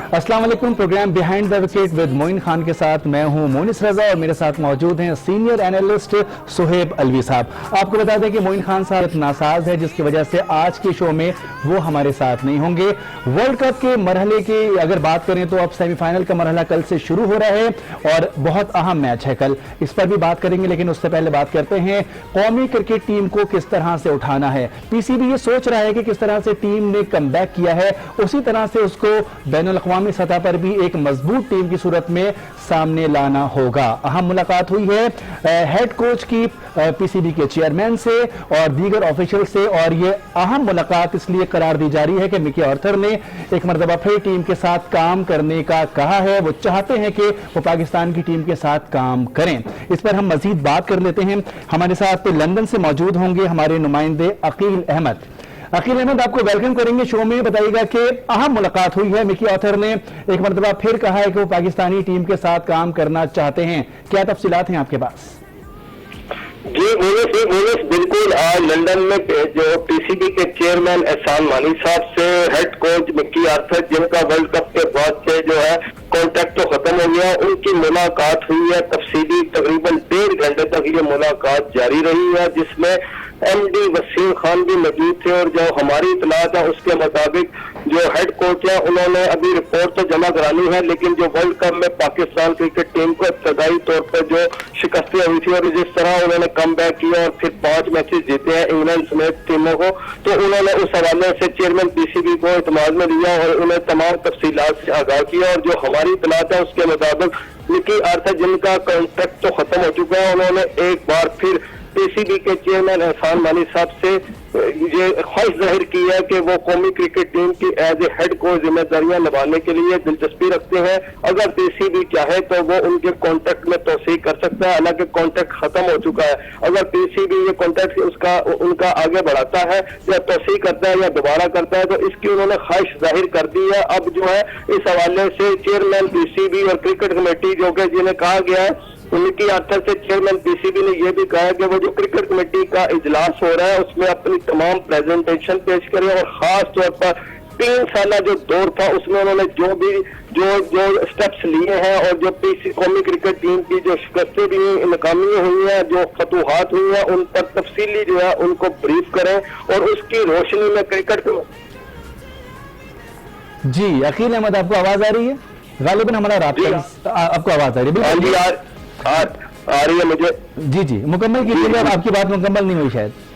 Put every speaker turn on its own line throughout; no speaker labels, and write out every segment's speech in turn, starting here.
अस्सलाम वालेकुम। Programme behind the wicket with Moin Khan के साथ मैं हूं मोनिस रजा और मेरे साथ मौजूद हैं सीनियर एनालिस्ट सुहेब अलवी साहब। आपको बता दें कि मोइन खान साहब नासाज है जिसकी वजह से आज के शो में वो हमारे साथ नहीं होंगे। वर्ल्ड कप के मरहले की अगर बात करें तो अब सेमीफाइनल का मरहला कल से शुरू हो रहा है और बहुत अहम मैच है कल, इस पर भी बात करेंगे। लेकिन उससे पहले बात करते हैं कौमी क्रिकेट टीम को किस तरह से उठाना है। पीसीबी ये सोच रहा है कि किस तरह से टीम ने कमबैक किया है उसी तरह से उसको बैनुल अक़वामी सतह पर भी एक मजबूत टीम की सूरत में सामने लाना होगा। अहम मुलाकात हुई है हेड कोच की पीसीबी के चेयरमैन से और दीगर ऑफिशियल से, और ये अहम मुलाकात इसलिए करार दी जा रही है कि मिकी आर्थर ने एक मरतबा फिर टीम के साथ काम करने का कहा है। वो चाहते हैं कि वो पाकिस्तान की टीम के साथ काम करें। इस पर हम मजीद बात कर लेते हैं। हमारे साथ लंदन से मौजूद होंगे हमारे नुमाइंदे अकील अहमद। अकील अहमद, आपको वेलकम करेंगे शो में। बताइएगा कि अहम मुलाकात हुई है, मिकी आर्थर ने एक मरतबा फिर कहा है कि वो पाकिस्तानी टीम के साथ काम करना चाहते हैं। क्या तफसीलात हैं आपके पास?
जी मोनिस बिल्कुल। आज लंदन में जो पीसीबी के चेयरमैन एहसान मानी साहब से हेड कोच मिकी आर्थर, जिनका वर्ल्ड कप के बाद से जो है कॉन्ट्रैक्ट तो खत्म हो गया, उनकी मुलाकात हुई है। तफसीली तकरीबन 1.5 घंटे तक ये मुलाकात जारी रही है, जिसमें एमडी वसीम खान भी मौजूद थे। और जो हमारी इतलात है उसके मुताबिक जो हेड कोच है उन्होंने अभी रिपोर्ट तो जमा करानी है, लेकिन जो वर्ल्ड कप में पाकिस्तान क्रिकेट टीम को इब्तदाई तौर पर जो शिकस्तें हुई थी और जिस तरह उन्होंने कम बैक किया और फिर 5 मैचेस जीते हैं इंग्लैंड समेत टीमों को, तो उन्होंने उस हवाले से चेयरमैन पीसीबी को इत्मीनान में लिया और उन्हें तमाम तफसीलात से आगाह किया। और जो हमारी इतलात है उसके मुताबिक मिकी आर्थर, जिनका कॉन्ट्रैक्ट तो खत्म हो चुका है, उन्होंने एक बार फिर पीसीबी के चेयरमैन एहसान मानी साहब से ये ख्वाहिश जाहिर की है कि वो कौमी क्रिकेट टीम की एज ए हेड कोच जिम्मेदारियां निभाने के लिए दिलचस्पी रखते हैं। अगर पीसीबी चाहे तो वो उनके कॉन्ट्रैक्ट में तोसीह कर सकता है, हालांकि कॉन्ट्रैक्ट खत्म हो चुका है। अगर पीसीबी ये कॉन्ट्रैक्ट उनका आगे बढ़ाता है या तोसीह करता है या दोबारा करता है, तो इसकी उन्होंने ख्वाहिश जाहिर कर दी है। अब जो है इस हवाले से चेयरमैन पीसीबी और क्रिकेट कमेटी जो कि जिन्हें कहा गया है, मिकी आर्थर से चेयरमैन पीसीबी ने यह भी कहा है कि वो जो क्रिकेट कमेटी का इजलास हो रहा है उसमें अपनी तमाम प्रेजेंटेशन पेश करें और खास तौर पर 3 साल जो दौर था उसमें उन्होंने जो स्टेप्स लिए हैं और जो कौमी क्रिकेट टीम की जो शिकस्तें भी नाकामी हुई हैं, जो फतूहात हुई हैं, उन पर तफसीली जो है उनको ब्रीफ करें और उसकी रोशनी में क्रिकेट को।
जी अकील अहमद, आपको आवाज आ रही है? गालिबन हमारा राब्ता आपको आवाज आ रही है?
आ रही है मुझे।
जी मुकम्मल कीजिएगा, आपकी बात मुकम्मल नहीं हुई शायद।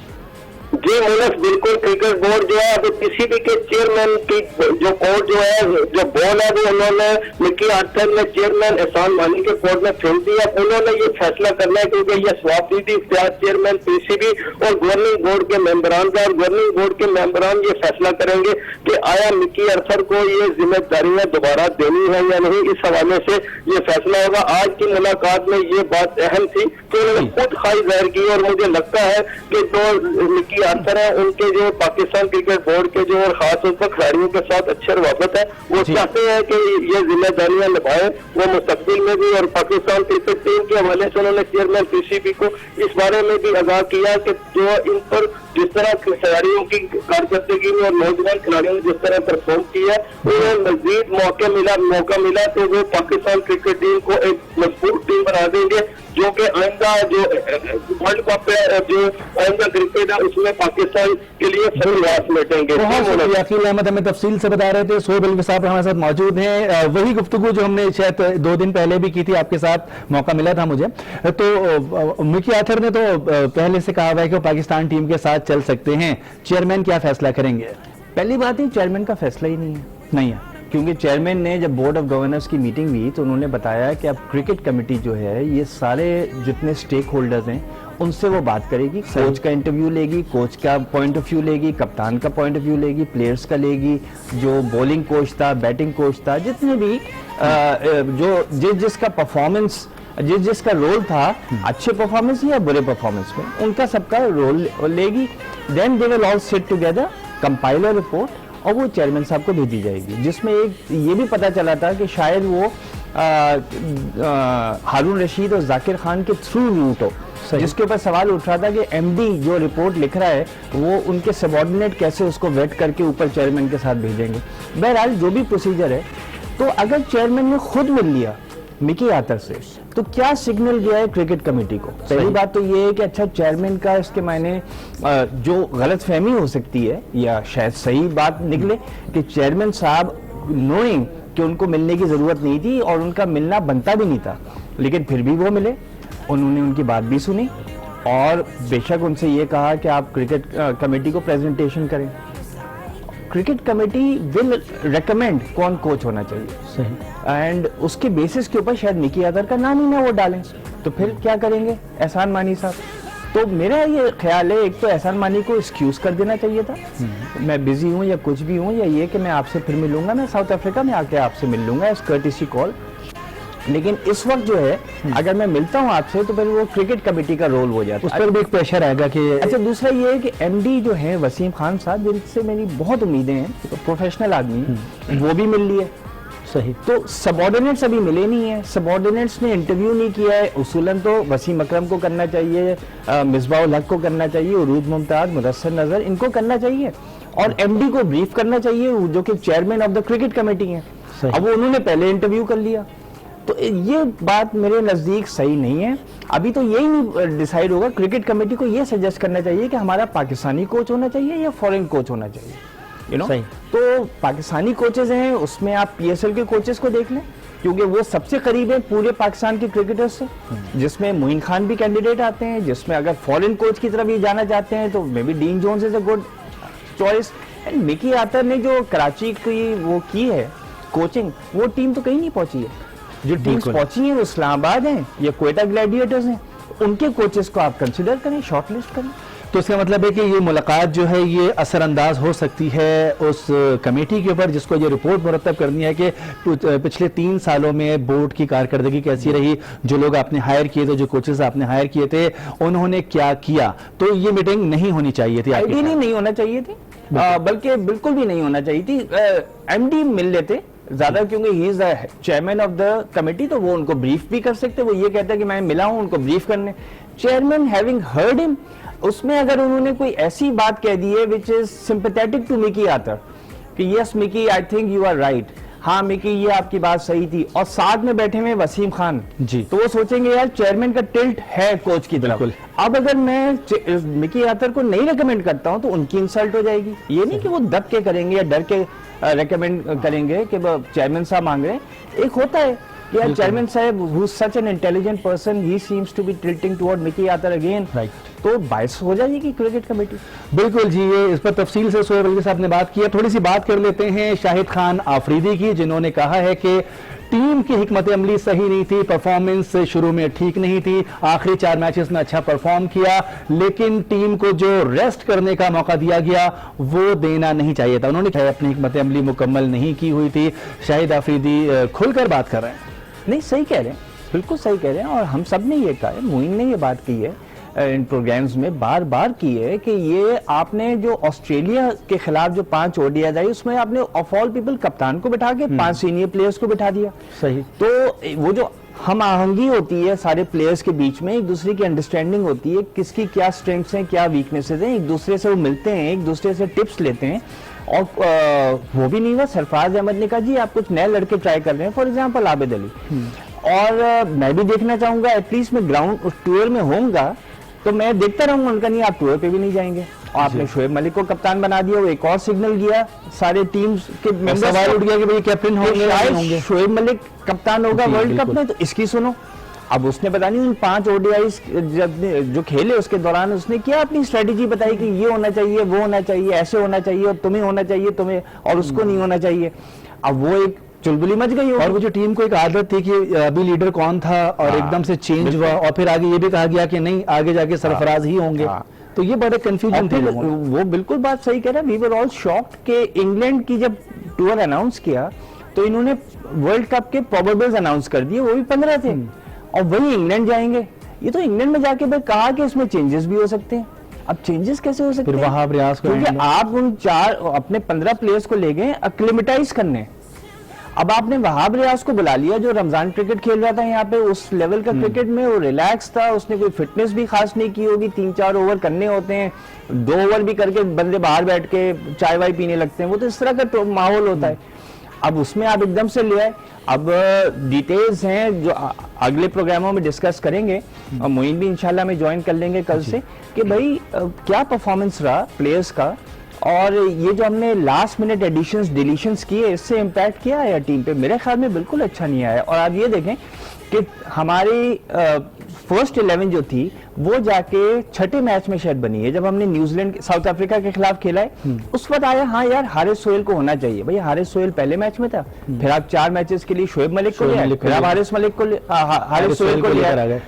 जी मोनस, बिल्कुल। क्रिकेट बोर्ड जो है अभी पीसीबी के चेयरमैन की जो कोर्ट जो है जो बॉल है वो उन्होंने मिकी आर्थर ने चेयरमैन एहसान मानी के कोर्ट में फेंक दिया। उन्होंने ये फैसला करना है क्योंकि ये स्वाबदीदी इख्तियार चेयरमैन पीसीबी और गवर्निंग बोर्ड के मेंबरान का, और गवर्निंग बोर्ड के मेंबरान ये फैसला करेंगे कि आया मिकी आर्थर को ये जिम्मेदारियां दोबारा देनी है या नहीं। इस हवाले से ये फैसला होगा। आज की मुलाकात में ये बात अहम थी कि उन्होंने खुद ख्वाहिश जाहिर की और मुझे लगता है कि जो मिकी आर्थर है उनके जो पाकिस्तान क्रिकेट बोर्ड के जो और खास तौर पर खिलाड़ियों के साथ अच्छे रवाबत है, वो चाहते हैं कि ये जिम्मेदारियां निभाए वो मुस्तकबिल में भी। और पाकिस्तान क्रिकेट टीम के हवाले से उन्होंने चेयरमैन पीसीबी को इस बारे में भी आगाह किया कि जो इन पर जिस तरह खिलाड़ियों की कारकर्दगी में और नौजवान खिलाड़ियों ने जिस तरह परफॉर्म किया, उन्हें मजीद मौका मिला तो वो पाकिस्तान क्रिकेट टीम को एक मजबूत टीम बना देंगे जो कि आइंदा जो वर्ल्ड कप जो आइंदा क्रिकेट है उसमें पाकिस्तान के लिए सर्वनाश मिटेंगे।
अकील अहमद हमें तफसील से बता रहे थे। सोहेब अलवी साहब हमारे साथ मौजूद हैं। वही गुफ्तगू जो हमने शायद 2 दिन पहले भी की थी, आपके साथ मौका मिला था मुझे। तो मिकी आर्थर ने तो पहले से कहा हुआ है कि वो पाकिस्तान टीम के साथ चल सकते हैं। चेयरमैन क्या फैसला करेंगे?
पहली बात ही चेयरमैन का फैसला ही नहीं है, क्योंकि चेयरमैन ने जब बोर्ड ऑफ गवर्नर्स की मीटिंग हुई तो उन्होंने बताया कि अब क्रिकेट कमेटी जो है ये सारे जितने स्टेक होल्डर्स हैं उनसे वो बात करेगी, कोच का इंटरव्यू लेगी, कोच का पॉइंट ऑफ व्यू लेगी, कप्तान का पॉइंट ऑफ व्यू लेगी, प्लेयर्स का लेगी, जो बॉलिंग कोच था, बैटिंग कोच था, जितने भी जो जिसका परफॉर्मेंस जिसका रोल था अच्छे परफॉर्मेंस या बुरे परफॉर्मेंस में, उनका सबका रोल लेगी। Then they will all sit together, compile a report और वो चेयरमैन साहब को दे दी जाएगी, जिसमें एक ये भी पता चला था कि शायद वो हारून रशीद और जाकिर खान के थ्रू रूट हो, जिसके ऊपर सवाल उठ रहा था कि एमडी जो रिपोर्ट लिख रहा है वो उनके सबऑर्डिनेट कैसे उसको वेट करके ऊपर चेयरमैन के साथ भेजेंगे। बहरहाल जो भी प्रोसीजर है तो अगर चेयरमैन ने खुद मिल लिया मिकी आतर से, तो क्या सिग्नल गया है क्रिकेट कमेटी को? पहली बात तो ये है कि अच्छा, चेयरमैन का इसके मायने जो गलतफहमी हो सकती है या शायद सही बात निकले कि चेयरमैन साहब नोइंग कि उनको मिलने की जरूरत नहीं थी और उनका मिलना बनता भी नहीं था, लेकिन फिर भी वो मिले, उन्होंने उनकी बात भी सुनी और बेशक उनसे ये कहा कि आप क्रिकेट कमेटी को प्रेजेंटेशन करें। क्रिकेट कमेटी विल रेकमेंड कौन कोच होना चाहिए,
सही,
एंड उसके बेसिस के ऊपर शायद मिकी आतर का नाम ही ना वो डालें, तो फिर क्या करेंगे एहसान मानी साहब? तो मेरा ये ख्याल है, एक तो एहसान मानी को एक्सक्यूज कर देना चाहिए था, मैं बिजी हूँ या कुछ भी हूँ, या ये कि मैं आपसे फिर मिलूंगा, मैं साउथ अफ्रीका में आके आपसे मिल लूंगा एज कर्टेसी कॉल। लेकिन इस वक्त जो है अगर मैं मिलता हूँ आपसे तो फिर वो क्रिकेट कमेटी का रोल हो जाता है,
उस पर भी एक प्रेशर आएगा कि
अच्छा, दूसरा ये है कि एमडी जो है वसीम खान साहब, जिनसे मेरी बहुत उम्मीदें हैं, तो प्रोफेशनल आदमी हैं, वो भी मिल लिए।
सही,
तो सबऑर्डिनेट्स अभी मिले नहीं है, सबऑर्डिनेट्स ने इंटरव्यू नहीं किया है। उसूलन तो वसीम अकरम को करना चाहिए, मिसबाउल हक को करना चाहिए, उरूज मुमताज, मुदस्सर नजर, इनको करना चाहिए और एमडी को ब्रीफ करना चाहिए, जो कि chairman of the cricket committee है। अब वो उन्होंने पहले इंटरव्यू कर लिया, तो ये बात मेरे नजदीक सही नहीं है। अभी तो यही नहीं डिसाइड होगा, क्रिकेट कमेटी को ये सजेस्ट करना चाहिए कि हमारा पाकिस्तानी कोच होना चाहिए या फॉरेन कोच होना चाहिए, यू नो। तो पाकिस्तानी कोचेज हैं, उसमें आप पीएसएल के कोचेस को देख लें, क्योंकि वो सबसे करीब है पूरे पाकिस्तान के क्रिकेटर्स से, जिसमें मोइन खान भी कैंडिडेट आते हैं, जिसमें अगर फॉरेन कोच की तरफ ये जाना चाहते हैं तो may be Dean Jones is a good choice. And Mickey Arthur ने जो कराची की वो की है कोचिंग, वो टीम तो कहीं नहीं पहुंची है। जो टीम्स पहुंची हैं वो इस्लामाबाद हैं या क्वेटा ग्लैडिएटर्स हैं, उनके कोचेस को आप कंसिडर करें, शॉर्टलिस्ट करें।
तो इसका मतलब है कि ये मुलाकात जो है ये असरअंदाज हो सकती है उस कमेटी के ऊपर जिसको ये रिपोर्ट मुरतब करनी है कि पिछले 3 सालों में बोर्ड की कारकर्दगी कैसी रही, जो लोग आपने हायर किए थे, जो कोचेस आपने हायर किए थे, उन्होंने क्या किया। तो ये मीटिंग नहीं होनी चाहिए थी,
आइडियली नहीं होना चाहिए थी, बल्कि बिल्कुल भी नहीं होना चाहिए थी। एमडी मिल लेते ज्यादा, क्योंकि he is the chairman of the committee, तो वो उनको ब्रीफ भी कर सकते। वो ये कहता है कि मैं मिला हूं, उनको ब्रीफ करने। चेयरमैन हैविंग हर्ड हिम, उसमें अगर उन्होंने कोई ऐसी बात कह दी है which is sympathetic to Mickey Arthur कि yes Mickey, I think you are right, हाँ मिकी ये आपकी बात सही थी, और साथ में बैठे हुए वसीम खान जी, तो वो सोचेंगे यार चेयरमैन का टिल्ट है कोच की तरफ। अब अगर मैं मिकी आतर को नहीं रेकमेंड करता हूं तो उनकी इंसल्ट हो जाएगी। ये नहीं कि वो दब के करेंगे या डर के रेकमेंड करेंगे कि चेयरमैन साहब मांग रहे हैं। एक होता है कि यार चेयरमैन साहब who is such an intelligent person, he seems to be tilting toward Mickey Arthur again, right, तो बायस हो जाएगी क्रिकेट कमेटी।
बिल्कुल जी, ये इस पर तफसील से सोहेब अलवी साहब ने बात की है। थोड़ी सी बात कर लेते हैं शाहिद खान आफरीदी की, जिन्होंने कहा है कि टीम की हिकमत अमली सही नहीं थी, परफॉर्मेंस शुरू में ठीक नहीं थी, आखिरी 4 मैचेस में अच्छा परफॉर्म किया, लेकिन टीम को जो रेस्ट करने का मौका दिया गया वो देना नहीं चाहिए था। उन्होंने अपनी हिकमत अमली मुकम्मल नहीं की हुई थी। शाहिद आफरीदी खुलकर बात कर रहे हैं।
नहीं, सही कह रहे हैं, बिल्कुल सही कह रहे हैं, और हम सब ने ये कहा है, मोइन ने ये बात की है इन प्रोग्राम्स में बार बार की है कि ये आपने जो ऑस्ट्रेलिया के खिलाफ जो 5 ओडीआई आई, उसमें आपने ऑफ ऑल पीपल कप्तान को बिठा के 5 सीनियर प्लेयर्स को बिठा दिया।
सही,
तो वो जो हम आहंगी होती है सारे प्लेयर्स के बीच में, एक दूसरे की अंडरस्टैंडिंग होती है, किसकी क्या स्ट्रेंथ्स हैं, क्या वीकनेसेस हैं, एक दूसरे से वो मिलते हैं, एक दूसरे से टिप्स लेते हैं। और वो भी नहीं हुआ, सरफराज अहमद ने कहा जी आप कुछ नए लड़के ट्राई कर रहे हैं, फॉर एग्जाम्पल आबिद अली, और मैं भी देखना चाहूंगा, एटलीस्ट मैं ग्राउंड टूर में होऊंगा तो मैं देखता रहूंगा उनका, नहीं आप टूर पे भी नहीं जाएंगे। और आपने शोएब मलिक को कप्तान बना दिया, वो एक और सिग्नल गया सारे टीम्स के मेंबर्स,
सवाल उठ गया कि भाई कैप्टन होंगे,
शोएब मलिक कप्तान होगा वर्ल्ड कप में, तो इसकी सुनो। अब उसने पता नहीं उन 5 ओडीआईस जो खेले उसके दौरान उसने क्या अपनी स्ट्रेटेजी बताई कि ये होना चाहिए, वो होना चाहिए, ऐसे होना चाहिए, और तुम्हें होना चाहिए, तुम्हें और उसको नहीं होना चाहिए। अब वो एक चुलबुली मच गई। और
वो जो टीम को एक आदत थी कि अभी लीडर कौन था और एकदम से चेंज हुआ, और फिर आगे ये भी कहा गया कि नहीं आगे जाके सरफराज ही होंगे, तो ये बड़े कंफ्यूजन थे।
वो बिल्कुल बात सही कह रहा है। वी वर ऑल शॉक्ड कि इंग्लैंड की जब टूर अनाउंस किया तो इन्होंने वर्ल्ड कप के प्रोबेबल्स अनाउंस कर दिए, वो भी 15 थे, और वही इंग्लैंड जाएंगे। ये तो इंग्लैंड में जाके भाई कहा कि इसमें चेंजेस भी हो सकते हैं। अब चेंजेस कैसे हो सकते हैं?
वहाब रियाज को,
क्योंकि आप उन 4 अपने 15 प्लेयर्स को ले गए एक्लिमेटाइज करने। अब आपने वहाब रियाज को बुला लिया जो रमजान क्रिकेट खेल रहा था यहाँ पे, उस लेवल का क्रिकेट में वो रिलैक्स था, उसने कोई फिटनेस भी खास नहीं की होगी, 3-4 ओवर करने होते हैं, 2 ओवर भी करके बंदे बाहर बैठ के चाय वाय पीने लगते हैं, वो तो इस तरह का माहौल होता है। अब उसमें आप एकदम से ले आए। अब डिटेल्स हैं जो अगले प्रोग्रामों में डिस्कस करेंगे, और मोइन भी इंशाल्लाह में ज्वाइन कर लेंगे कल से, कि भाई क्या परफॉर्मेंस रहा प्लेयर्स का, और ये जो हमने लास्ट मिनट एडिशंस डिलीशंस किए, इससे इम्पैक्ट क्या आया टीम पे? मेरे ख्याल में बिल्कुल अच्छा नहीं आया। और आप ये देखें कि हमारी फर्स्ट 11 जो थी वो जाके छठे मैच में शायद बनी है, जब हमने न्यूजीलैंड साउथ अफ्रीका के खिलाफ खेला है, उस वक्त आया हाँ यार हारिस सोहेल को होना चाहिए। भाई हारिस सोहेल पहले मैच में था, फिर आप 4 मैचेस के लिए शोएब मलिक को ले आए, फिर आप हारिस सोहेल को ले आए।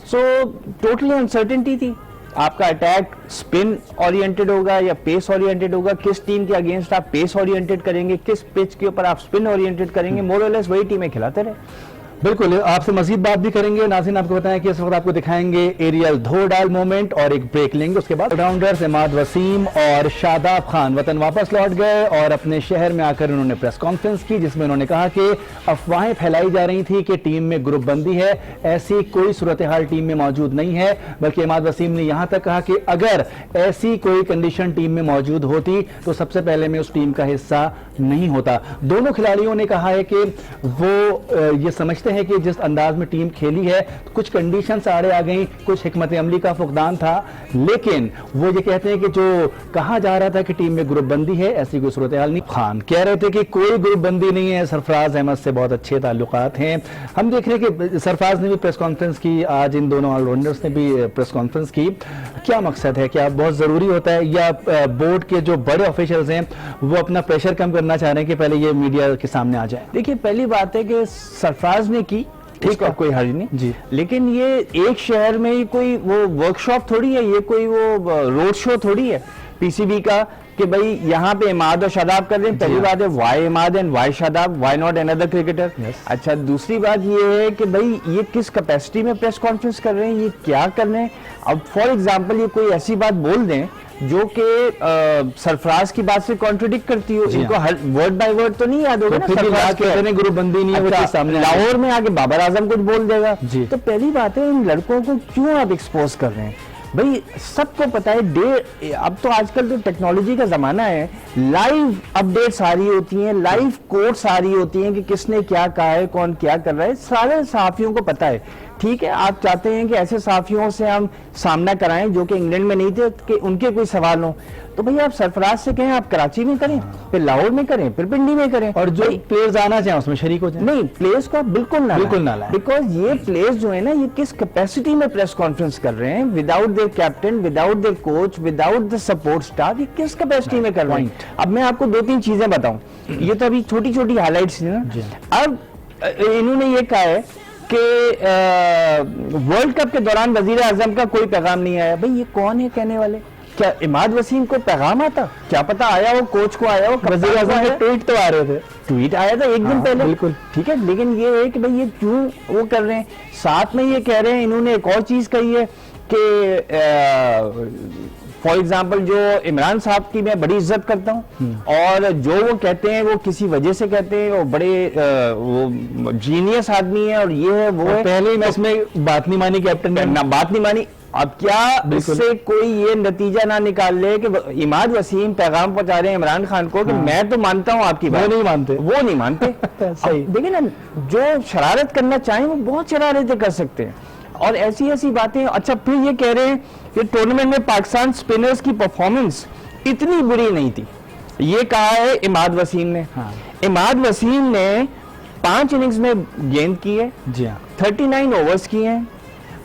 सो टोटली अनसर्टेनिटी थी। आपका अटैक स्पिन ओरिएंटेड होगा या पेस ओरिएंटेड होगा, किस टीम के अगेंस्ट आप पेस ओरिएंटेड करेंगे, किस पिच के ऊपर आप स्पिन ओरिएंटेड करेंगे, मोर और लेस वही टीमें खिलाते रहे।
बिल्कुल, आपसे मजीद बात भी करेंगे। नाज़रीन, आपको बताएं कि इस वक्त आपको दिखाएंगे एरियल धो डाल मोमेंट और एक ब्रेक लेंगे। उसके बाद ऑलराउंडर्स इमाद वसीम और शादाब खान वतन वापस लौट गए और अपने शहर में आकर उन्होंने प्रेस कॉन्फ्रेंस की, जिसमें उन्होंने कहा कि अफवाहें फैलाई जा रही थी कि टीम में ग्रुप बंदी है, ऐसी कोई सूरत हाल टीम में मौजूद नहीं है। बल्कि इमाद वसीम ने यहां तक कहा कि अगर ऐसी कोई कंडीशन टीम में मौजूद होती तो सबसे पहले मैं उस टीम का हिस्सा नहीं होता। दोनों खिलाड़ियों ने कहा है कि वो ये समझते हैं कि जिस अंदाज में टीम खेली है तो कुछ कंडीशंस आड़े आ गई, कुछ हिकमत अमली का फुकदान था, लेकिन वो ये कहते हैं कि जो कहा जा रहा था कि टीम में ग्रुप बंदी है, ऐसी कोई सूरत हाल नहीं। खान कह रहे थे कि कोई ग्रुप बंदी नहीं है, सरफराज अहमद से बहुत अच्छे ताल्लुकात हैं। हम देख रहे हैं कि सरफराज ने भी प्रेस कॉन्फ्रेंस की, आज इन दोनों ऑलराउंडर्स ने भी प्रेस कॉन्फ्रेंस की। क्या मकसद है? क्या बहुत जरूरी होता है, या बोर्ड के जो बड़े ऑफिशियल्स हैं वो अपना प्रेशर कम करना चाह रहे हैं कि पहले ये मीडिया के सामने आ जाए?
देखिए, पहली बात है कि सरफराज ने की, ठीक है, कोई हर्ज नहीं
जी,
लेकिन ये एक शहर में ही कोई वो वर्कशॉप थोड़ी है, ये कोई वो रोड शो थोड़ी है पीसीबी का कि भाई यहाँ पे इमाद और शादाब कर रहे हैं। पहली बात है why Imad and why Shadab, why not another cricketer. अच्छा, दूसरी बात ये है कि भाई ये किस कैपेसिटी में प्रेस कॉन्फ्रेंस कर रहे हैं, ये क्या कर रहे हैं। अब फॉर एग्जांपल ये कोई ऐसी बात बोल दें जो कि सरफराज की बात से कॉन्ट्रडिक्ट करती हो, इनको हर वर्ड बाय वर्ड तो नहीं याद होगा ना।
सरफराज ग्रुप बंदी नहीं है,
अच्छा,
सामने
लाहौर में आके बाबर आजम कुछ बोल देगा
तो
पहली बात है इन लड़कों को क्यों आप एक्सपोज कर रहे हैं? भाई सबको पता है अब तो आजकल तो टेक्नोलॉजी का जमाना है, लाइव अपडेट्स आ रही होती हैं, लाइव कोट्स आ रही होती हैं कि किसने क्या कहा है, कौन क्या कर रहा है, सारे सहाफियों को पता है। ठीक है, आप चाहते हैं कि ऐसे सहाफियों से हम सामना कराएं जो कि इंग्लैंड में नहीं थे, कि उनके कोई सवाल हो, तो भैया आप सरफराज से कहें आप कराची में करें, फिर लाहौर में करें, फिर पिंडी में करें,
और जो प्लेयर्स आना चाहें उसमें शरीक हो जाए।
नहीं, प्लेयर्स को आप बिल्कुल ना लाएं, बिकॉज ये प्लेयर्स जो है ना, ये किस कैपेसिटी में प्रेस कॉन्फ्रेंस कर रहे हैं, without their captain, without their coach, without the support staff, ये किस कैपेसिटी में कर रहे हैं। अब मैं आपको 2-3 चीजें बताऊं, ये तो अभी छोटी छोटी हाईलाइट्स थी ना। अब इन्होंने ये कहा है कि वर्ल्ड कप के दौरान वजीर आजम का कोई पैगाम नहीं आया। भाई ये कौन है कहने वाले? क्या इमाद वसीम को पैगाम आता? क्या पता आया हो, कोच को आया हो,
वजीर आजम के ट्वीट तो आ रहे थे,
ट्वीट आया था एक दिन पहले,
बिल्कुल
ठीक है, लेकिन ये है कि भाई ये क्यों वो कर रहे हैं। साथ में ये कह रहे हैं, इन्होंने एक और चीज कही है कि फॉर एग्जाम्पल जो इमरान साहब की मैं बड़ी इज्जत करता हूं, और जो वो कहते हैं वो किसी वजह से कहते हैं, वो बड़े वो जीनियस आदमी है और ये है वो है।
पहले ही मैच में बात नहीं मानी कैप्टन ने,
ना बात नहीं मानी। अब क्या इससे कोई ये नतीजा ना निकाल ले कि इमाद वसीम पैगाम पहुंचा रहे हैं इमरान खान को कि मैं तो मानता हूं आपकी बात, वो नहीं मानते
सही।
देखिए ना, जो शरारत करना चाहें वो बहुत शरारतें कर सकते हैं, और ऐसी ऐसी बातें। अच्छा, फिर ये कह रहे हैं कि टूर्नामेंट में पाकिस्तान स्पिनर्स की परफॉर्मेंस इतनी बुरी नहीं थी, ये कहा है इमाद वसीम ने। इमाद वसीम ने 5 इनिंग्स में गेंद की है,
जी हाँ,
39 ओवर्स किए हैं,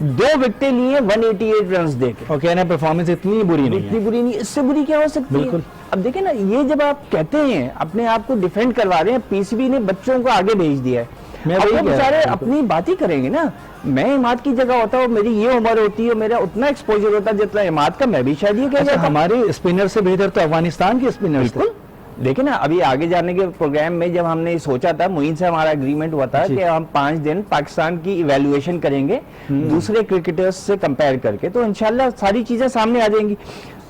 2 विकेटें लिए 188 रन देके।
और कहना परफॉर्मेंस इतनी बुरी नहीं,
इतनी बुरी नहीं, इससे बुरी क्या हो सकती है?
बिल्कुल।
अब देखिए ना, ये जब आप कहते हैं अपने आप को डिफेंड करवा रहे हैं, पीसीबी ने बच्चों को आगे भेज दिया है, वो बेचारे अपनी बात ही करेंगे ना। मैं इमाद की जगह होता हूँ, मेरी ये उम्र होती है, मेरा उतना एक्सपोजर होता है जितना इमाद का, मैं भी शायद ये कह जाता।
हमारे स्पिनर से बेहतर तो अफगानिस्तान के स्पिनर थे।
देखिए ना, अभी आगे जाने के प्रोग्राम में जब हमने सोचा था, मोइन से हमारा एग्रीमेंट हुआ था कि हम 5 दिन पाकिस्तान की इवैल्यूएशन करेंगे दूसरे क्रिकेटर्स से कंपेयर करके, तो इंशाल्लाह सारी चीजें सामने आ जाएंगी।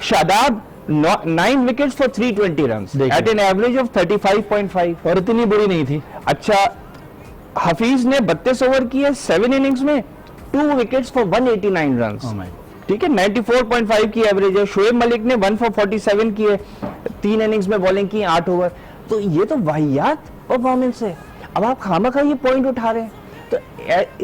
Shadab 9 wickets for 320 runs at an average of 35.5,
और इतनी बुरी नहीं थी।
अच्छा, हफीज ने 32 ओवर किए 7 इनिंग्स में, 2 विकेट्स फॉर 189 रन्स, ठीक है, 94.5 की एवरेज है। शोएब मलिक ने 1 for 47 किए, 3 इनिंग्स में बॉलिंग की, 8 ओवर। तो ये तो वाहियात परफॉर्मेंस है। अब आप खामखा ये पॉइंट उठा रहे हैं, तो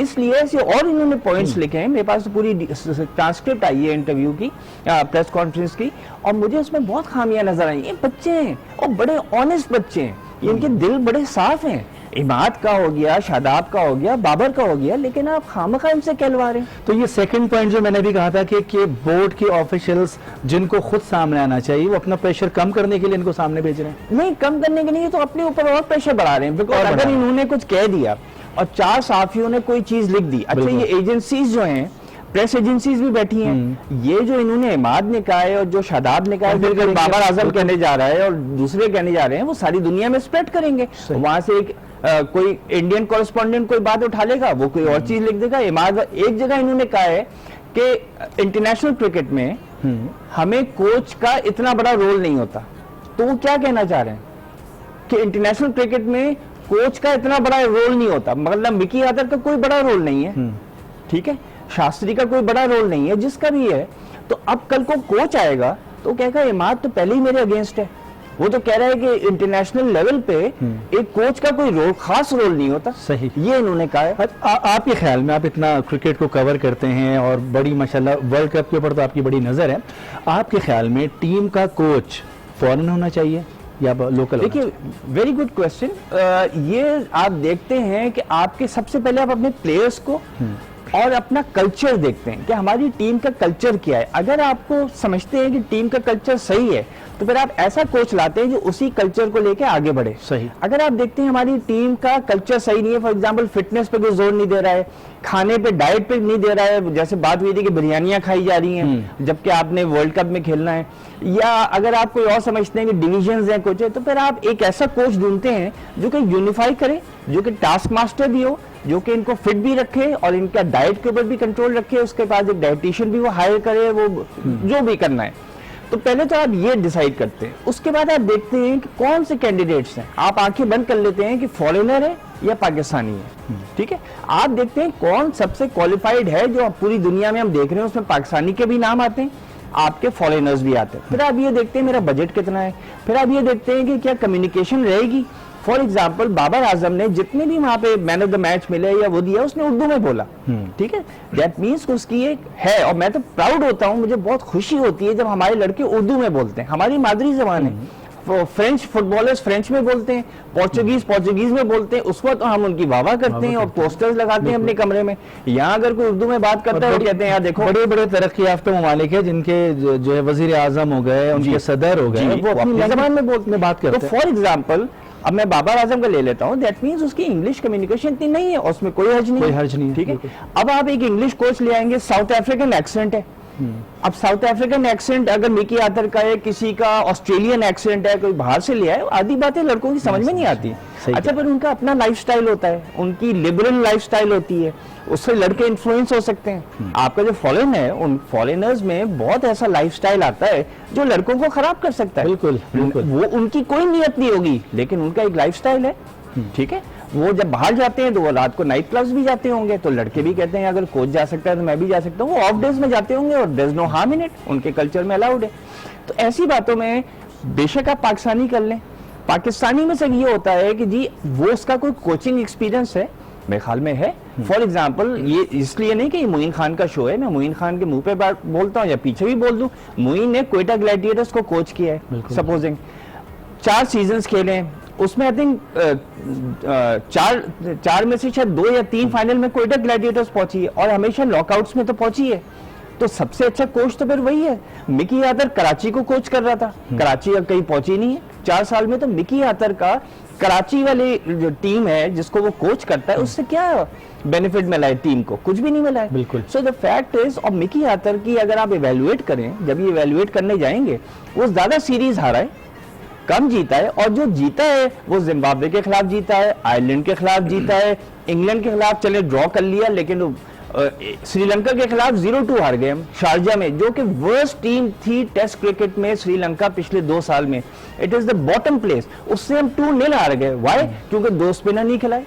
इसलिए ऐसे और इन्होंने पॉइंट्स लिखे हैं। मेरे पास तो पूरी ट्रांसक्रिप्ट आई है इंटरव्यू की, प्रेस कॉन्फ्रेंस की, और मुझे उसमें बहुत खामियां नजर आई। ये बच्चे हैं और बड़े ऑनेस्ट बच्चे हैं, इनके दिल बड़े साफ हैं। इमाद का हो गया, शादाब का हो गया, बाबर का हो गया, लेकिन आप खामखा इनसे कहलवा रहे हैं।
तो ये सेकंड पॉइंट जो मैंने भी कहा था कि बोर्ड के ऑफिशियल्स जिनको खुद सामने आना चाहिए, वो अपना प्रेशर कम करने के लिए इनको सामने भेज रहे हैं।
नहीं, कम करने के लिए तो अपने ऊपर और प्रेशर बढ़ा रहे हैं। बिकॉज अगर इन्होंने कुछ कह दिया और 4 सहाफियों ने कोई चीज लिख दी, अच्छा ये एजेंसीज जो हैं, प्रेस एजेंसीज भी बैठी हैं, ये जो इन्होंने इमाद ने कहा है और जो शादाब ने कहा है, फिर बाबर आजम कहने जा रहा है और दूसरे कहने जा रहे हैं, वो सारी दुनिया में स्प्रेड करेंगे। वहां से एक कोई इंडियन कॉरेस्पॉन्डेंट कोई बात उठा लेगा, वो कोई और चीज लिख देगा। इमाद एक जगह इन्होंने कहा है कि इंटरनेशनल क्रिकेट में हमें कोच का इतना बड़ा रोल नहीं होता। तो वो क्या कहना चाह रहे हैं कि इंटरनेशनल क्रिकेट में कोच का इतना बड़ा रोल नहीं होता, मतलब मिकी आतर का कोई बड़ा रोल नहीं है, ठीक है, शास्त्री का कोई बड़ा रोल नहीं है, जिसका भी है। तो अब कल को कोच आएगा तो कहेगा इमाद तो पहले ही मेरे अगेंस्ट है। वो तो कह रहा है कि इंटरनेशनल लेवल पे एक कोच का कोई रोल, खास रोल नहीं होता।
सही,
ये इन्होंने कहा है।
आपके ख्याल में, आप इतना क्रिकेट को कवर करते हैं और बड़ी माशाल्लाह वर्ल्ड कप के ऊपर तो आपकी बड़ी नजर है, आपके ख्याल में टीम का कोच फॉरेन होना चाहिए या लोकल?
देखिए, वेरी गुड क्वेश्चन। ये आप देखते हैं कि आपके सबसे पहले आप अपने प्लेयर्स को और अपना कल्चर देखते हैं कि हमारी टीम का कल्चर क्या है। अगर आपको समझते हैं कि टीम का कल्चर सही है, तो फिर आप ऐसा कोच लाते हैं जो उसी कल्चर को लेके आगे बढ़े।
सही।
अगर आप देखते हैं हमारी टीम का कल्चर सही नहीं है, फॉर एग्जांपल फिटनेस पे कोई जोर नहीं दे रहा है, खाने पे, डाइट पे नहीं दे रहा है, जैसे बात हुई थी कि बिरयानियां खाई जा रही हैं जबकि आपने वर्ल्ड कप में खेलना है, या अगर आप कोई और समझते हैं कि डिविजन्स हैं कुछ है, तो फिर आप एक ऐसा कोच ढूंढते हैं जो कि यूनिफाई करे, जो कि टास्क मास्टर भी हो, जो कि इनको फिट भी रखे और इनका डाइट के ऊपर भी कंट्रोल रखे, उसके बाद एक डाइटिशियन भी वो हायर करे, वो जो भी करना है। तो पहले तो आप ये डिसाइड करते हैं, उसके बाद आप देखते हैं कि कौन से कैंडिडेट्स हैं। आप आंखें बंद कर लेते हैं कि फॉरेनर है या पाकिस्तानी है, ठीक है। आप देखते हैं कौन सबसे क्वालिफाइड है, जो पूरी दुनिया में हम देख रहे हैं उसमें पाकिस्तानी के भी नाम आते हैं, आपके फॉरेनर्स भी आते हैं। फिर आप ये देखते हैं मेरा बजट कितना है, फिर आप ये देखते हैं कि क्या कम्युनिकेशन रहेगी। फॉर एग्जाम्पल बाबर आजम ने जितने भी वहां पे मैन ऑफ द मैच मिले या वो दिया, उसने उर्दू में बोला, ठीक है। दैट मीन्स उसकी एक है, और मैं तो प्राउड होता हूं, मुझे बहुत खुशी होती है जब हमारे लड़के उर्दू में बोलते हैं, हमारी मादरी जबान है। फ्रेंच फुटबॉलर्स फ्रेंच में बोलते हैं, पोर्चुगीज में बोलते हैं, उस वक्त हम उनकी वाह करते हैं और पोस्टर्स लगाते हैं अपने कमरे में। यहाँ अगर कोई उर्दू में बात करता है, कहते हैं यार देखो,
बड़े बड़े तरक्की याफ्ता ममालिक है जिनके जो है वजीर आजम हो गए, उनके सदर हो गए, वो अपनी जबान में बात करते हैं।
फॉर एग्जाम्पल अब मैं बाबर आजम का ले लेता हूं, दैट मींस उसकी इंग्लिश कम्युनिकेशन इतनी नहीं है, उसमें कोई हर्ज नहीं है, ठीक है। अब आप एक इंग्लिश कोच ले आएंगे, साउथ अफ्रीकन एक्सेंट है। अब साउथ अफ्रीकन एक्सेंट अगर मिकी आतर का है, किसी का ऑस्ट्रेलियन एक्सेंट है, कोई बाहर से ले आए, आधी बातें लड़कों की समझ में नहीं आती। अच्छा, पर उनका अपना लाइफस्टाइल होता है, उनकी लिबरल लाइफस्टाइल होती है, उससे लड़के इन्फ्लुएंस हो सकते हैं। आपका जो फॉरेन है, उन फॉरेनर्स में बहुत ऐसा लाइफस्टाइल आता है जो लड़कों को खराब कर सकता है।
बिल्कुल, बिल्कुल।
वो उनकी कोई नियत नहीं होगी, लेकिन उनका एक लाइफस्टाइल है, ठीक है। वो जब बाहर जाते हैं तो वो रात को नाइट क्लब्स भी जाते होंगे, तो लड़के भी कहते हैं अगर कोच जा सकता है तो मैं भी जा सकता हूँ। वो ऑफ डेज में जाते होंगे और there is no harm in it, उनके कल्चर में अलाउड है। तो ऐसी बातों में बेशक आप पाकिस्तानी कर लें, पाकिस्तानी में से ये होता है कि जी वो उसका कोई कोचिंग एक्सपीरियंस है, मेरे ख्याल में है। फॉर एग्जाम्पल, ये इसलिए नहीं कि ये मोइन खान का शो है, मैं मोइन खान के मुंह पे बात बोलता हूँ या पीछे भी बोल दूं, मोइन ने क्वेटा ग्लैडिएटर्स को कोच किया है, सपोजिंग 4 सीजन्स खेले, उसमें आई थिंक 4 में से शायद 2 या 3 फाइनल में क्वेटा ग्लैडिएटर्स पहुंची है, और हमेशा नॉकआउट्स में तो पहुंची है। तो सबसे अच्छा कोच तो फिर वही है। मिकी आतर कराची को कोच कर रहा था, कराची अब कहीं पहुंची नहीं है 4 साल में, तो मिकी आतर का कराची वाली जो टीम है जिसको वो कोच करता है, उससे क्या बेनिफिट मिला है टीम को? कुछ भी नहीं मिला है।
बिल्कुल।
सो द फैक्ट इज, और मिकी आतर की अगर आप इवेल्युएट करें, जब ये इवेल्युएट करने जाएंगे, वो ज्यादा सीरीज हारा है, कम जीता है, और जो जीता है वो जिम्बाब्वे के खिलाफ जीता है, आयरलैंड के खिलाफ जीता है, इंग्लैंड के खिलाफ चले ड्रॉ कर लिया, लेकिन श्रीलंका के खिलाफ 0-2 हार गए हम शारजा में, जो कि वर्स्ट टीम थी टेस्ट क्रिकेट में श्रीलंका पिछले 2 साल में। It is the bottom place, उससे हम 2-0 हार गए। व्हाई? क्योंकि 2 स्पिनर नहीं खिलाए।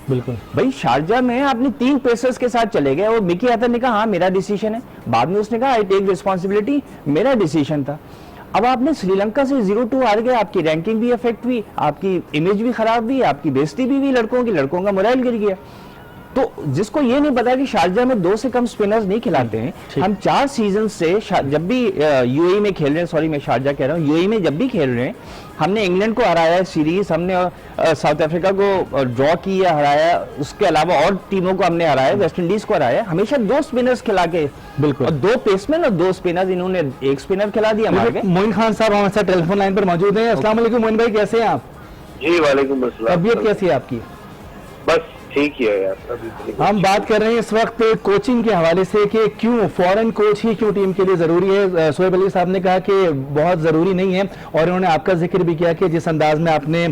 बिल्कुल
भाई, शारजा में आपने 3 पेसर्स के साथ चले गए, और मिकी आतर ने कहा हाँ मेरा डिसीजन है, बाद में उसने कहा आई टेक रिस्पॉन्सिबिलिटी, मेरा डिसीजन था। अब आपने श्रीलंका से 0-2 हार गए, आपकी रैंकिंग भी अफेक्ट हुई, आपकी इमेज भी खराब हुई, आपकी बेइज्जती भी हुई लड़कों का मोरल गिर गया। तो जिसको ये नहीं पता कि शारजा में 2 से कम स्पिनर्स नहीं खिलाते हैं। हम 4 सीजन से जब भी यूएई में खेल रहे हैं, सॉरी मैं शारजा कह रहा हूँ, यूएई में जब भी खेल रहे हैं, हमने इंग्लैंड को हराया है सीरीज, हमने साउथ अफ्रीका को ड्रॉ किया, हराया, उसके अलावा और टीमों को हमने हराया, वेस्ट इंडीज को हराया, हमेशा 2 स्पिनर्स खिला के,
बिल्कुल,
और 2 पेसमैन और 2 स्पिनर्स, इन्होंने 1 स्पिनर खिला दिया मार के।
मोइन खान साहब हमारे साथ टेलीफोन लाइन पर मौजूद हैं। अस्सलाम वालेकुम मोइन भाई, कैसे हैं आप?
जी वालेकुम अस्सलाम।
तबीयत कैसी है आपकी?
बस ठीक ही है यार, अभी ठीक है।
हम बात कर रहे हैं इस वक्त कोचिंग के हवाले से कि क्यों फॉरेन कोच ही क्यों टीम के लिए जरूरी है। सोहेब अली साहब ने कहा कि बहुत जरूरी नहीं है, और उन्होंने आपका जिक्र भी किया कि जिस अंदाज में आपने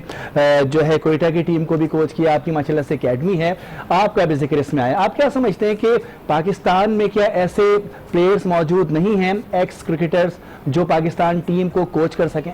जो है कोयटा की टीम को भी कोच किया, आपकी माशाल्लाह से अकेडमी है, आपका भी जिक्र इसमें आया। आप क्या समझते हैं कि पाकिस्तान में क्या ऐसे प्लेयर्स मौजूद नहीं हैं, एक्स क्रिकेटर्स, जो पाकिस्तान टीम को कोच कर सकें?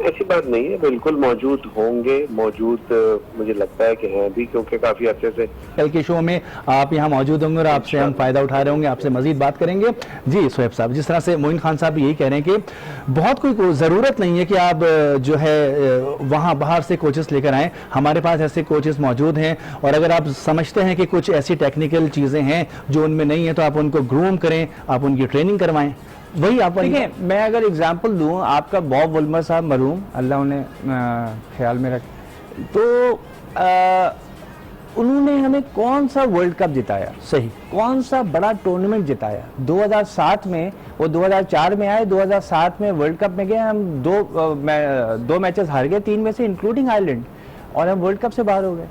ऐसी बात नहीं है, बिल्कुल मौजूद होंगे, मुझे लगता है कि हैं भी, क्योंकि काफी अच्छे से
कल के शो में आप यहाँ मौजूद होंगे और आपसे हम फायदा उठा रहे होंगे, आपसे मजीद बात करेंगे। जी सोहेब साहब, जिस तरह से मोइन खान साहब यही कह रहे हैं कि बहुत कोई ज़रूरत नहीं है कि आप जो है वहाँ बाहर से कोचेस लेकर आएँ, हमारे पास ऐसे कोचेस मौजूद हैं, और अगर आप समझते हैं कि कुछ ऐसी टेक्निकल चीज़ें हैं जो उनमें नहीं है तो आप उनको ग्रूम करें, आप उनकी ट्रेनिंग करवाएं। वही आप
देखिए, मैं अगर एग्जांपल दूं, आपका बॉब वुल्मर साहब मरहूम, अल्लाह उन्हें ख्याल में रख, तो उन्होंने हमें कौन सा वर्ल्ड कप जिताया,
सही,
कौन सा बड़ा टूर्नामेंट जिताया? 2007 में, वो 2004 में आए, 2007 में वर्ल्ड कप में गए, हम 2 मैचेस हार गए, 3 में से इंक्लूडिंग आयरलैंड, और हम वर्ल्ड कप से बाहर हो गए।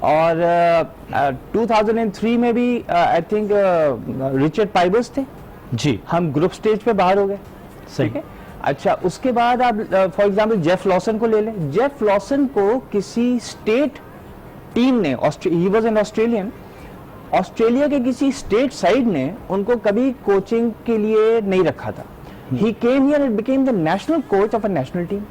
और 2003 में भी आई थिंक रिचर्ड पाइबर्स थे
जी,
हम ग्रुप स्टेज पे बाहर हो गए, ठीक है। अच्छा, उसके बाद आप फॉर एग्जांपल जेफ लॉसन को ले लें। जेफ लॉसन को किसी स्टेट टीम ने, he was an Australian, Australia के किसी स्टेट साइड ने उनको कभी कोचिंग के लिए नहीं रखा था। He came here and became the national coach of a national team,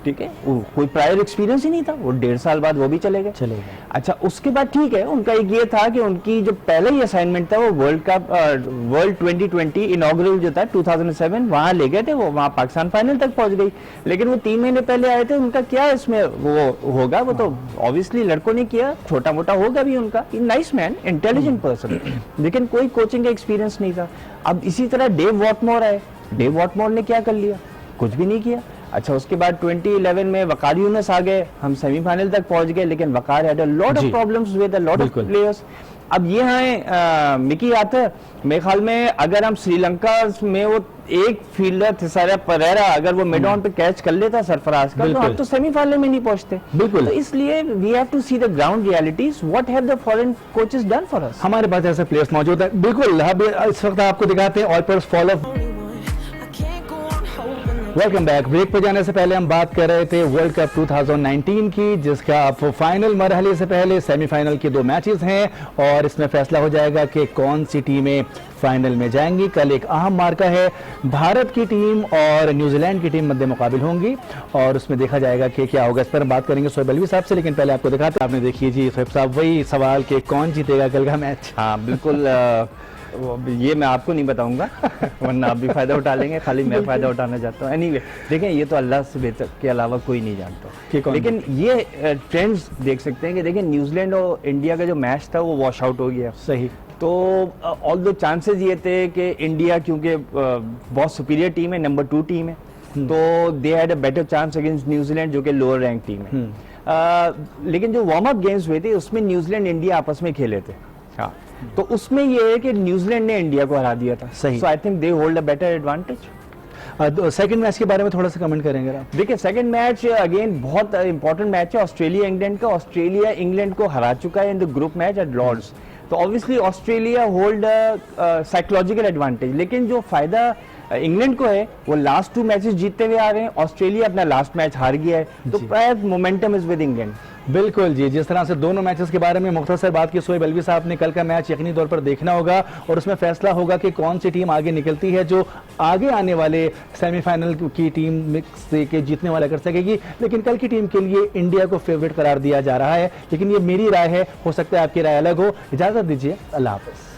ठीक है। कोई प्रायर एक्सपीरियंस ही नहीं था, वो 1.5 साल बाद वो भी चले गए। अच्छा, उसके बाद ठीक है, उनका एक ये था कि उनकी जो पहला ही असाइनमेंट था वो वर्ल्ड कप, वर्ल्ड 2020 इनॉग्रल जो था 2007, वहां ले गए थे, वो वहां पाकिस्तान फाइनल तक पहुंच गई। लेकिन वो 3 महीने पहले आए थे, उनका क्या इसमें वो होगा, वो तो ऑब्वियसली लड़कों ने किया, छोटा मोटा होगा भी उनका, नाइस मैन, इंटेलिजेंट पर्सन, लेकिन कोई कोचिंग का एक्सपीरियंस नहीं था। अब इसी तरह डेव वॉटमोर आए, डेव वॉटमोर ने क्या कर लिया? कुछ भी नहीं किया। अच्छा, उसके बाद 2011 में वकार यूनुस आ गए, हम सेमीफाइनल तक पहुंच गए, लेकिन Waqar had a lot of problems with a lot of players. अब ये हैं मिकी आर्थर, मेरे ख्याल में अगर हम श्रीलंका में वो एक फील्डर थिसारा परेरा अगर वो मिड ऑन पे कैच कर लेता सरफराज का, तो हम तो सेमीफाइनल में नहीं पहुंचते।
बिल्कुल,
तो इसलिए we have to see the ground realities, what have the foreign coaches done for us.
हमारे पास ऐसे प्लेयर्स मौजूद है। बिल्कुल, अब इस वक्त आपको दिखाते हैं ऑल पर्स फॉलो। Welcome back. ब्रेक पे जाने से पहले हम बात कर रहे थे वर्ल्ड कप 2019 की, जिसका अब फाइनल मरहले से पहले सेमीफाइनल के 2 मैचेस हैं, और इसमें फैसला हो जाएगा कि कौन सी टीमें फाइनल में जाएंगी। कल एक अहम मार्का है, भारत की टीम और न्यूजीलैंड की टीम मध्य मुकाबिल होंगी, और उसमें देखा जाएगा कि क्या होगा। इस पर हम बात करेंगे सोहेब अलवी साहब से, लेकिन पहले आपको दिखाते हैं। आपने देखिए जी सोहेब साहब, वही सवाल कि कौन जीतेगा कल का मैच।
हाँ बिल्कुल, ये मैं आपको नहीं बताऊंगा वरना आप भी फायदा उठा लेंगे, खाली मैं फायदा उठाना चाहता हूँ। एनीवे, देखें, ये तो अल्लाह से बेहतर के अलावा कोई नहीं जानता, लेकिन ये ट्रेंड्स देख सकते हैं कि देखिए न्यूजीलैंड और इंडिया का जो मैच था वो वॉश आउट हो गया।
सही,
तो ऑल दो चांसेस ये थे कि इंडिया, क्योंकि बहुत सुपीरियर टीम है, नंबर 2 टीम है, तो they had a better chance against New Zealand जो कि लोअर रैंक टीम है। लेकिन जो वार्म अप गेम्स हुए थे उसमें न्यूजीलैंड इंडिया आपस में खेले थे, हाँ, तो उसमें ये है कि न्यूजीलैंड ने इंडिया को हरा दिया था।
Sahi,
so I think they hold a better advantage.
Second match के बारे में थोड़ा सा कमेंट करेंगे आप?
देखिए, सेकंड मैच अगेन बहुत इंपॉर्टेंट मैच है ऑस्ट्रेलिया इंग्लैंड का। ऑस्ट्रेलिया इंग्लैंड को हरा चुका है in the group match at Lord's, तो obviously Australia hold psychological advantage. लेकिन जो फायदा इंग्लैंड को है, वो लास्ट 2 मैचेस जीतते हुए आ रहे हैं, ऑस्ट्रेलिया अपना लास्ट मैच हार गया है, तो प्राय मोमेंटम इज विद इंग्लैंड।
बिल्कुल जी, जिस तरह से दोनों मैचेस के बारे में मुख्तसर बात की सोहेब अलवी साहब ने, कल का मैच यकीनी तौर पर देखना होगा, और उसमें फैसला होगा कि कौन सी टीम आगे निकलती है, जो आगे आने वाले सेमीफाइनल की टीम से के जीतने वाला कर सकेगी। लेकिन कल की टीम के लिए इंडिया को फेवरेट करार दिया जा रहा है, लेकिन ये मेरी राय है, हो सकता है आपकी राय अलग हो। इजाजत दीजिए, अल्लाह हाफिज।